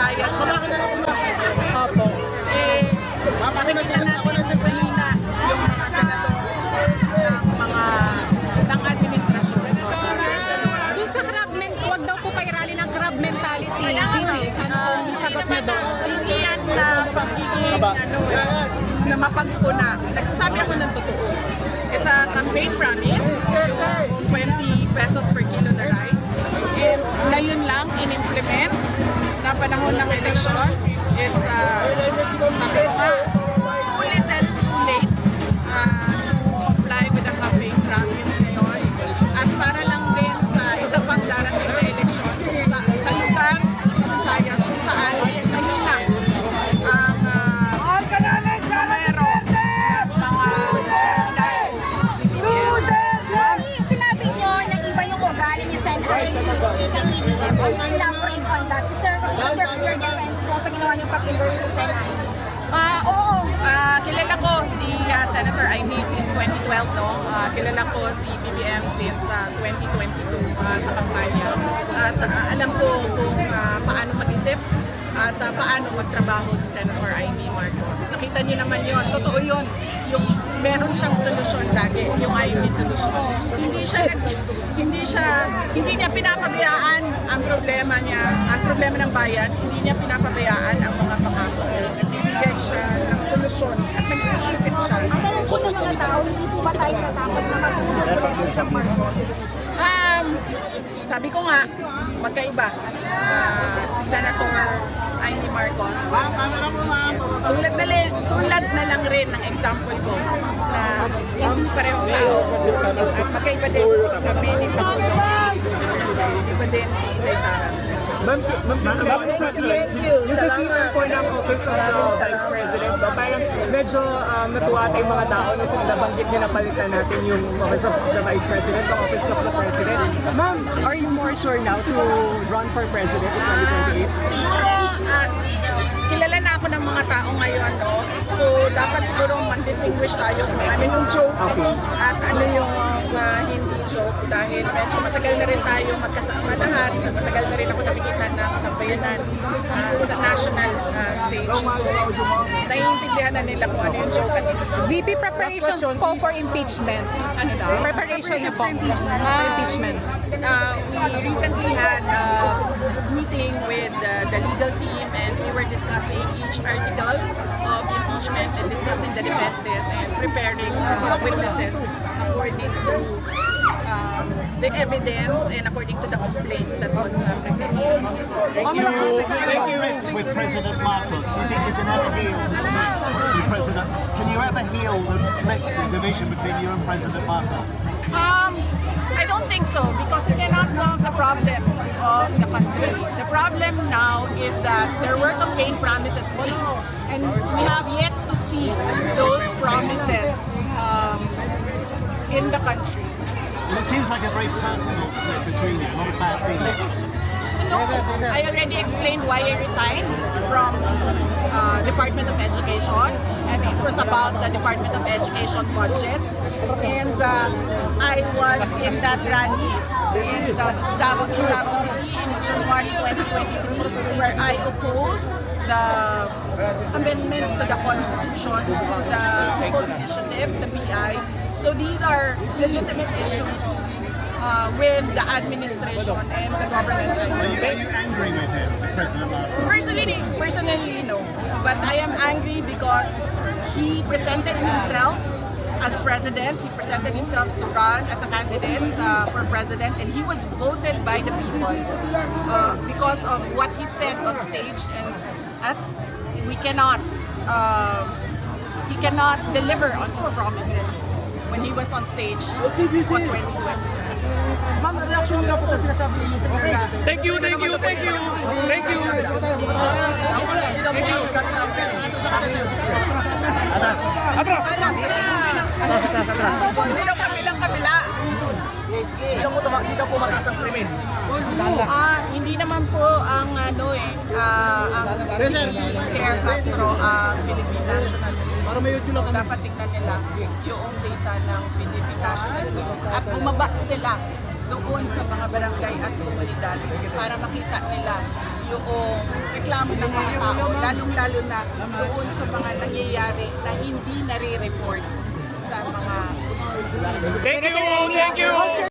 Visayas na Opo. nakikita natin mahina yung mga senador ng administrasyon. Doon sa crab huwag daw po kayo rally ng crab mentality. Kaya Hindi. Ano ang sagot niyo doon? Hindi yan na pagiging na mapagpuna. Nagsasabi ako ng totoo. It's a campaign promise, yung 20 pesos per kilo na rice. And ngayon lang in-implement na panahon ng eleksyon. It's, sabi ko nga, too little, too late to comply with the campaign promise ngayon. At para lang din sa isa pang darating na eleksyon sa lugar, sa Visayas, kung saan mahina ang numero ng mga Sinabi niyo na iba yung ugali ni Senator elaborate on that. Sir, your defense po sa ginawa niyong pag-endorse kay Senator. Oo, kilala ko si Senator Amy since 2012, no? Kilala ko si BBM since 2022 sa kampanya. At alam ko kung paano mag-isip at paano magtrabaho si Senator Amy Marcos. Nakita niyo naman yon, totoo yon. Yung meron siyang solusyon lagi, yung Amy solution. Hindi niya pinapabayaan ang problema niya, ang problema ng bayan, hindi niya pinapabayaan ang mga pangako niya. Nagbibigay siya ng solusyon at nag-iisip siya. Ang tanong po sa mga tao, hindi po ba tayo natakot na matulog ulit sa isang Marcos? Sabi ko nga, magkaiba. Si Senator Amy Marcos. Tulad na lang rin ng example ko na hindi parehong tao. At magkaiba din kami ni Pangulong. Iba din si Inday Sara. Ma'am, yung sa season po ng Office of the Vice President, parang medyo natuwa tayong mga tao na sinabanggit niyo na palitan natin yung Office of the Vice President, the Office of the President. Ma'am, are you more sure now to run for President in 2028? Siguro, kilala na ako ng mga tao ngayon, no? So, dapat siguro mag-distinguish tayo kung ano yung joke at ano yung hindi joke dahil medyo matagal na rin tayo magkasama lahat. Matagal na rin ako nakikita ng sambayanan sa national stage. So, naiintindihan na nila kung ano yung joke at hindi joke. VP preparations po for impeachment. Ano daw? Preparation niyo po for impeachment. We recently had a meeting with the legal team and we were discussing each article of impeachment and discussing the defenses and preparing witnesses according to the evidence and according to the complaint that was presented. You rift with President Marcos. Do you think you can ever heal the split with President? Can you ever heal the split, the division between you and President Marcos? I don't think so because we cannot solve the problems of the country. The problem now is that there were campaign promises made and we have yet to see those promises in the country. And it seems like a very personal split between you, not a bad feeling. No, I already explained why I resigned from the Department of Education, and it was about the Department of Education budget. And I was in that rally in Davao City in January 2023, where I opposed the amendments to the Constitution, the People's Initiative, the PI. So these are legitimate issues with the administration and the government. Are you angry with him, with President Marcos? Personally, no. But I am angry because he presented himself as president. He presented himself to run as a candidate for president, and he was voted by the people because of what he said on stage, and he cannot deliver on his promises when he was on stage on 2020. Ma'am, reaction nila po sa sinasabi ni Yusek na Thank you. Pero kabila. Hindi ka po mataas ang krimen. Hindi naman po ang ang Claire Castro Philippine National News. So dapat tingnan nila yung data ng Philippine National News at bumaba sila doon sa mga barangay at komunidad para makita nila yung reklamo ng mga tao, lalong-lalo na doon sa mga nangyayari na hindi nare-report sa mga Thank you!